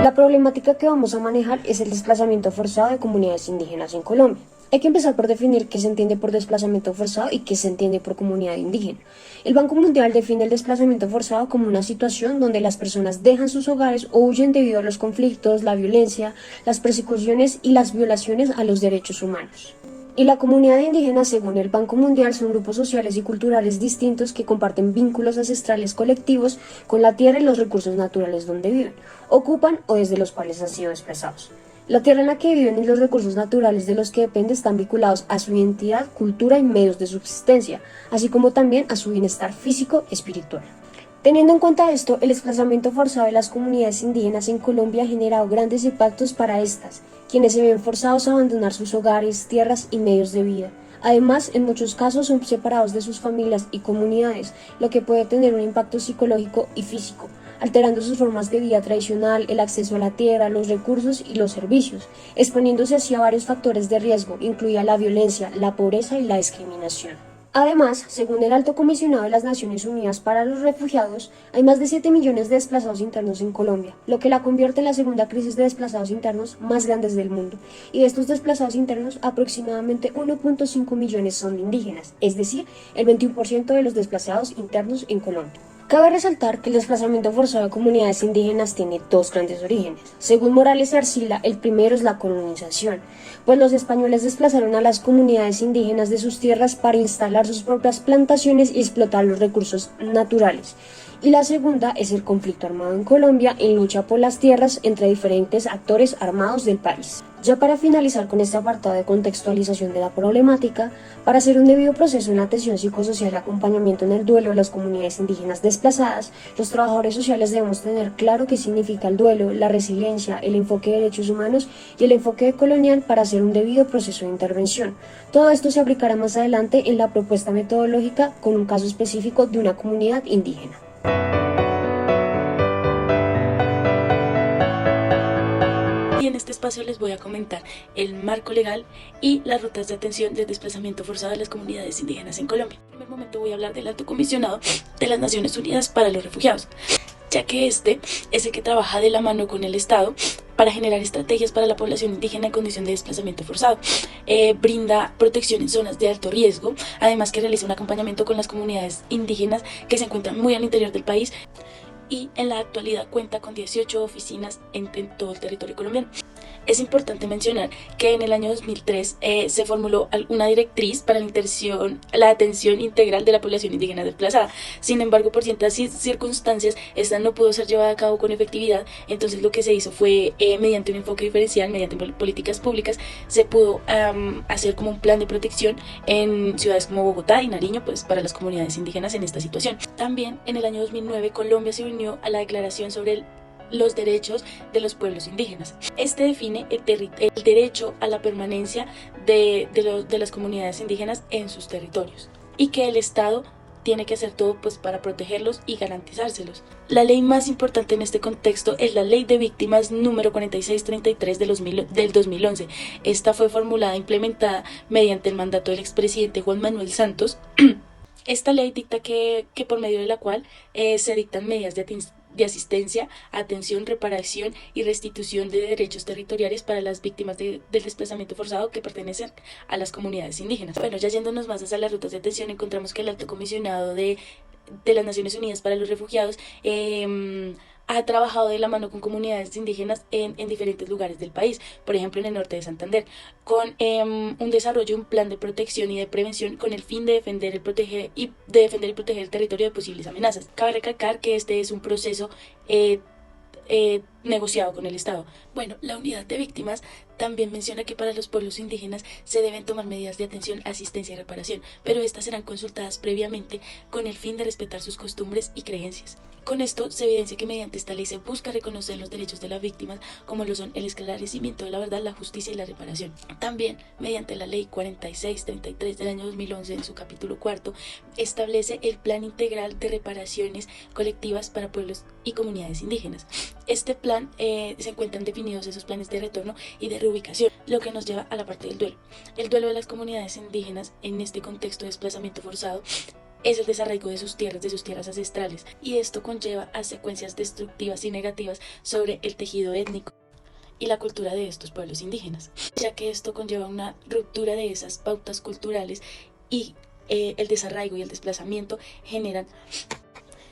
La problemática que vamos a manejar es el desplazamiento forzado de comunidades indígenas en Colombia. Hay que empezar por definir qué se entiende por desplazamiento forzado y qué se entiende por comunidad indígena. El Banco Mundial define el desplazamiento forzado como una situación donde las personas dejan sus hogares o huyen debido a los conflictos, la violencia, las persecuciones y las violaciones a los derechos humanos. Y la comunidad indígena, según el Banco Mundial, son grupos sociales y culturales distintos que comparten vínculos ancestrales colectivos con la tierra y los recursos naturales donde viven, ocupan o desde los cuales han sido desplazados. La tierra en la que viven y los recursos naturales de los que dependen están vinculados a su identidad, cultura y medios de subsistencia, así como también a su bienestar físico y espiritual. Teniendo en cuenta esto, el desplazamiento forzado de las comunidades indígenas en Colombia ha generado grandes impactos para estas, quienes se ven forzados a abandonar sus hogares, tierras y medios de vida. Además, en muchos casos son separados de sus familias y comunidades, lo que puede tener un impacto psicológico y físico, alterando sus formas de vida tradicional, el acceso a la tierra, los recursos y los servicios, exponiéndose así a varios factores de riesgo, incluida la violencia, la pobreza y la discriminación. Además, según el Alto Comisionado de las Naciones Unidas para los Refugiados, hay más de 7 millones de desplazados internos en Colombia, lo que la convierte en la segunda crisis de desplazados internos más grande del mundo. Y de estos desplazados internos, aproximadamente 1.5 millones son indígenas, es decir, el 21% de los desplazados internos en Colombia. Cabe resaltar que el desplazamiento forzado de comunidades indígenas tiene dos grandes orígenes. Según Morales Arcila, el primero es la colonización, pues los españoles desplazaron a las comunidades indígenas de sus tierras para instalar sus propias plantaciones y explotar los recursos naturales. Y la segunda es el conflicto armado en Colombia en lucha por las tierras entre diferentes actores armados del país. Ya para finalizar con este apartado de contextualización de la problemática, para hacer un debido proceso en la atención psicosocial y acompañamiento en el duelo de las comunidades indígenas desplazadas, los trabajadores sociales debemos tener claro qué significa el duelo, la resiliencia, el enfoque de derechos humanos y el enfoque colonial para hacer un debido proceso de intervención. Todo esto se aplicará más adelante en la propuesta metodológica con un caso específico de una comunidad indígena. Y en este espacio les voy a comentar el marco legal y las rutas de atención del desplazamiento forzado de las comunidades indígenas en Colombia. En primer momento voy a hablar del Alto Comisionado de las Naciones Unidas para los Refugiados, ya que este es el que trabaja de la mano con el Estado para generar estrategias para la población indígena en condición de desplazamiento forzado. Brinda protección en zonas de alto riesgo, además que realiza un acompañamiento con las comunidades indígenas que se encuentran muy al interior del país, y en la actualidad cuenta con 18 oficinas en todo el territorio colombiano. Es importante mencionar que en el año 2003 se formuló una directriz para la atención integral de la población indígena desplazada. Sin embargo, por ciertas circunstancias, esta no pudo ser llevada a cabo con efectividad. Entonces lo que se hizo fue, mediante un enfoque diferencial, mediante políticas públicas, se pudo hacer como un plan de protección en ciudades como Bogotá y Nariño, pues para las comunidades indígenas en esta situación. También en el año 2009 Colombia se unió a la Declaración sobre los derechos de los pueblos indígenas. Este define el derecho a la permanencia de las comunidades indígenas en sus territorios, y que el Estado tiene que hacer todo pues para protegerlos y garantizárselos. La ley más importante en este contexto es la Ley de Víctimas número 4633 del 2011. Esta fue formulada e implementada mediante el mandato del expresidente Juan Manuel Santos. Esta ley dicta que por medio de la cual se dictan medidas de asistencia, atención, reparación y restitución de derechos territoriales para las víctimas del desplazamiento forzado que pertenecen a las comunidades indígenas. Bueno, ya yéndonos más hacia las rutas de atención, encontramos que el Alto Comisionado de las Naciones Unidas para los Refugiados ha trabajado de la mano con comunidades indígenas en diferentes lugares del país, por ejemplo en el norte de Santander, con un desarrollo, un plan de protección y de prevención con el fin de defender y proteger el territorio de posibles amenazas. Cabe recalcar que este es un proceso negociado con el Estado. Bueno, la unidad de víctimas también menciona que para los pueblos indígenas se deben tomar medidas de atención, asistencia y reparación, pero estas serán consultadas previamente con el fin de respetar sus costumbres y creencias. Con esto se evidencia que mediante esta ley se busca reconocer los derechos de las víctimas, como lo son el esclarecimiento de la verdad, la justicia y la reparación. También, mediante la ley 4633 del año 2011, en su capítulo cuarto, establece el Plan Integral de Reparaciones Colectivas para Pueblos y Comunidades Indígenas. Este plan se encuentran definidos esos planes de retorno y de reubicación, lo que nos lleva a la parte del duelo. El duelo de las comunidades indígenas en este contexto de desplazamiento forzado es el desarraigo de sus tierras ancestrales, y esto conlleva a secuencias destructivas y negativas sobre el tejido étnico y la cultura de estos pueblos indígenas, ya que esto conlleva una ruptura de esas pautas culturales y el desarraigo y el desplazamiento generan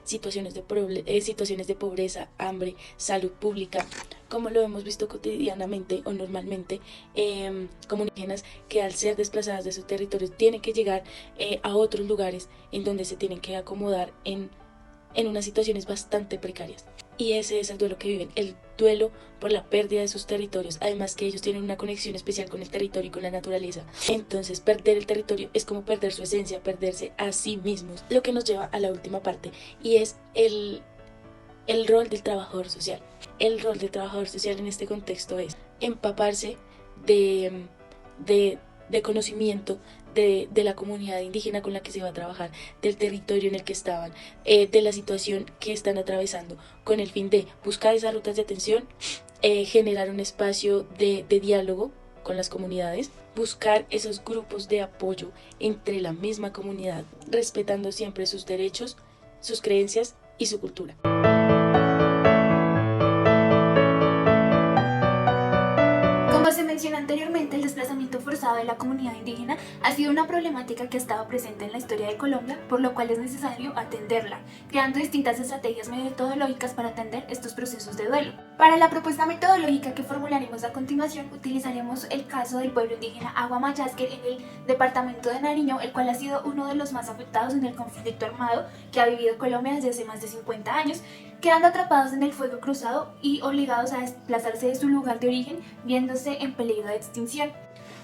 situaciones de pobreza, hambre, salud pública, como lo hemos visto cotidianamente o normalmente, como indígenas que al ser desplazadas de su territorio tienen que llegar a otros lugares en donde se tienen que acomodar en unas situaciones bastante precarias. Y ese es el duelo que viven, el duelo por la pérdida de sus territorios, además que ellos tienen una conexión especial con el territorio y con la naturaleza. Entonces perder el territorio es como perder su esencia, perderse a sí mismos, lo que nos lleva a la última parte, y es el rol del trabajador social. El rol del trabajador social en este contexto es empaparse de, de conocimiento de la comunidad indígena con la que se va a trabajar, del territorio en el que estaban, de la situación que están atravesando, con el fin de buscar esas rutas de atención, generar un espacio de diálogo con las comunidades, buscar esos grupos de apoyo entre la misma comunidad, respetando siempre sus derechos, sus creencias y su cultura. Como se mencionó anteriormente, el desplazamiento forzado de la comunidad indígena ha sido una problemática que ha estado presente en la historia de Colombia, por lo cual es necesario atenderla, creando distintas estrategias metodológicas para atender estos procesos de duelo. Para la propuesta metodológica que formularemos a continuación, utilizaremos el caso del pueblo indígena Aguamayasquer en el departamento de Nariño, el cual ha sido uno de los más afectados en el conflicto armado que ha vivido Colombia desde hace más de 50 años, quedando atrapados en el fuego cruzado y obligados a desplazarse de su lugar de origen, viéndose en peligro de extinción.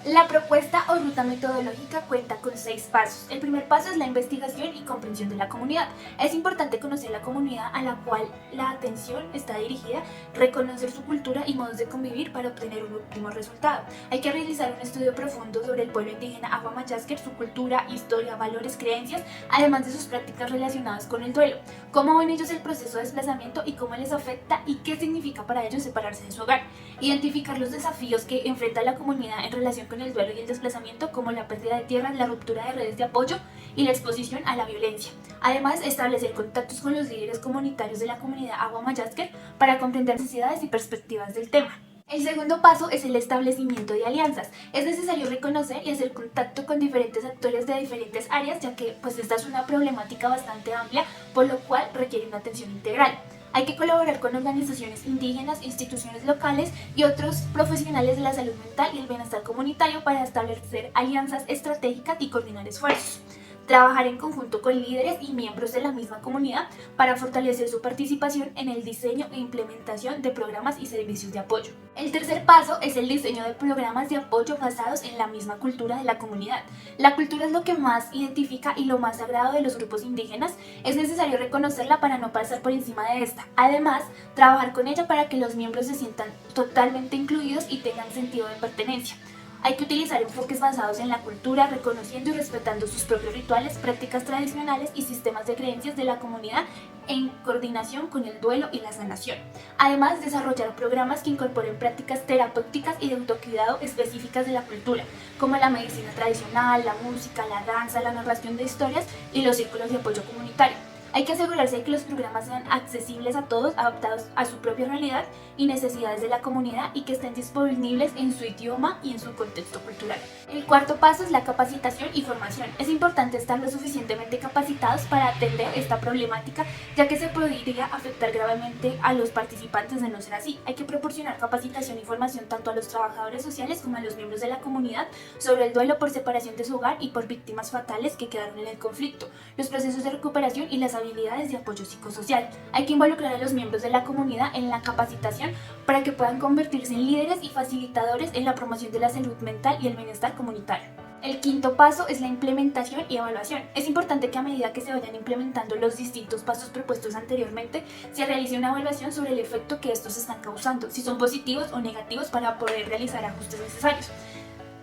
La propuesta o ruta metodológica cuenta con 6 pasos. El primer paso es la investigación y comprensión de la comunidad. Es importante conocer la comunidad a la cual la atención está dirigida, reconocer su cultura y modos de convivir para obtener un óptimo resultado. Hay que realizar un estudio profundo sobre el pueblo indígena Aguamayasquer, su cultura, historia, valores, creencias, además de sus prácticas relacionadas con el duelo. Cómo ven ellos el proceso de desplazamiento y cómo les afecta y qué significa para ellos separarse de su hogar. Identificar los desafíos que enfrenta la comunidad en relación con el duelo y el desplazamiento, como la pérdida de tierras, la ruptura de redes de apoyo y la exposición a la violencia. Además, establecer contactos con los líderes comunitarios de la comunidad Aguamayasquer para comprender necesidades y perspectivas del tema. El segundo paso es el establecimiento de alianzas. Es necesario reconocer y hacer contacto con diferentes actores de diferentes áreas, ya que esta es una problemática bastante amplia, por lo cual requiere una atención integral. Hay que colaborar con organizaciones indígenas, instituciones locales y otros profesionales de la salud mental y el bienestar comunitario para establecer alianzas estratégicas y coordinar esfuerzos. Trabajar en conjunto con líderes y miembros de la misma comunidad para fortalecer su participación en el diseño e implementación de programas y servicios de apoyo. El tercer paso es el diseño de programas de apoyo basados en la misma cultura de la comunidad. La cultura es lo que más identifica y lo más sagrado de los grupos indígenas. Es necesario reconocerla para no pasar por encima de esta. Además, trabajar con ella para que los miembros se sientan totalmente incluidos y tengan sentido de pertenencia. Hay que utilizar enfoques basados en la cultura, reconociendo y respetando sus propios rituales, prácticas tradicionales y sistemas de creencias de la comunidad en coordinación con el duelo y la sanación. Además, desarrollar programas que incorporen prácticas terapéuticas y de autocuidado específicas de la cultura, como la medicina tradicional, la música, la danza, la narración de historias y los círculos de apoyo comunitario. Hay que asegurarse de que los programas sean accesibles a todos, adaptados a su propia realidad y necesidades de la comunidad y que estén disponibles en su idioma y en su contexto cultural. El cuarto paso es la capacitación y formación. Es importante estar lo suficientemente capacitados para atender esta problemática, ya que se podría afectar gravemente a los participantes de no ser así. Hay que proporcionar capacitación y formación tanto a los trabajadores sociales como a los miembros de la comunidad sobre el duelo por separación de su hogar y por víctimas fatales que quedaron en el conflicto, los procesos de recuperación y las habilidades de apoyo psicosocial. Hay que involucrar a los miembros de la comunidad en la capacitación para que puedan convertirse en líderes y facilitadores en la promoción de la salud mental y el bienestar comunitario. El quinto paso es la implementación y evaluación. Es importante que a medida que se vayan implementando los distintos pasos propuestos anteriormente, se realice una evaluación sobre el efecto que estos están causando, si son positivos o negativos, para poder realizar ajustes necesarios.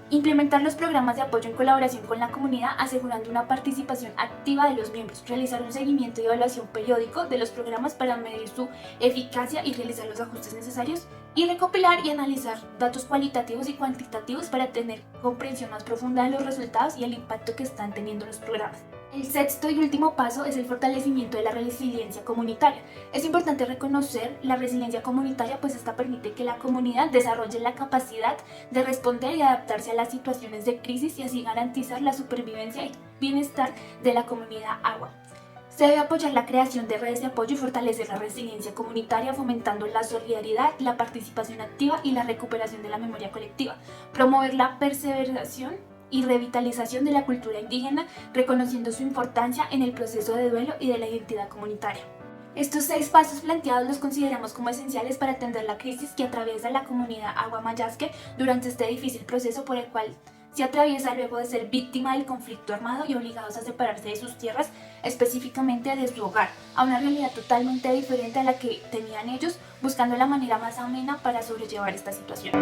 Implementar los programas de apoyo en colaboración con la comunidad, asegurando una participación activa de los miembros. Realizar un seguimiento y evaluación periódico de los programas para medir su eficacia y realizar los ajustes necesarios. Y recopilar y analizar datos cualitativos y cuantitativos para tener comprensión más profunda de los resultados y el impacto que están teniendo los programas. El sexto y último paso es el fortalecimiento de la resiliencia comunitaria. Es importante reconocer la resiliencia comunitaria, pues esta permite que la comunidad desarrolle la capacidad de responder y adaptarse a las situaciones de crisis y así garantizar la supervivencia y bienestar de la comunidad agua. Se debe apoyar la creación de redes de apoyo y fortalecer la resiliencia comunitaria, fomentando la solidaridad, la participación activa y la recuperación de la memoria colectiva. Promover la perseveración y revitalización de la cultura indígena, reconociendo su importancia en el proceso de duelo y de la identidad comunitaria. Estos 6 pasos planteados los consideramos como esenciales para atender la crisis que atraviesa la comunidad Aguamayasque durante este difícil proceso por el cual se atraviesa luego de ser víctima del conflicto armado y obligados a separarse de sus tierras, específicamente de su hogar, a una realidad totalmente diferente a la que tenían ellos, buscando la manera más amena para sobrellevar esta situación.